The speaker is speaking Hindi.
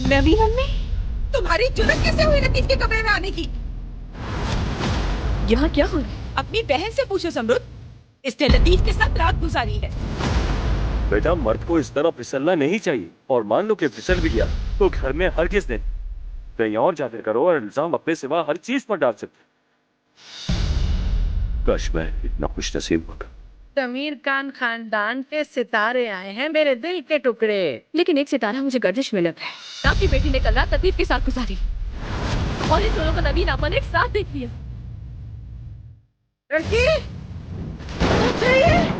नवीन अम्मी, तुम्हारी जुर्रत कैसे हुई लतीफ के कमरे में आने की? यहाँ क्या हो रहा है? अपनी बहन से पूछो समरुद, इसने लतीफ के साथ रात गुजारी है। बेटा, मर्द को इस तरह फिसलना नहीं चाहिए, और मान लो कि फिसल भी गया तो घर में हर किस दिन कहीं और जाकर करो और इल्जाम अपने सिवा हर चीज पर डाल सकते। काश मैं इतना खुश नसीब होता। तमीर खान खानदान के सितारे आए हैं, मेरे दिल के टुकड़े। लेकिन एक सितारा मुझे गर्दिश में लगा है। आपकी बेटी ने कल रात लतीफ के साथ गुजारी और इन दोनों का नवीन आपन एक साथ देख लिया। लड़की चाहिए।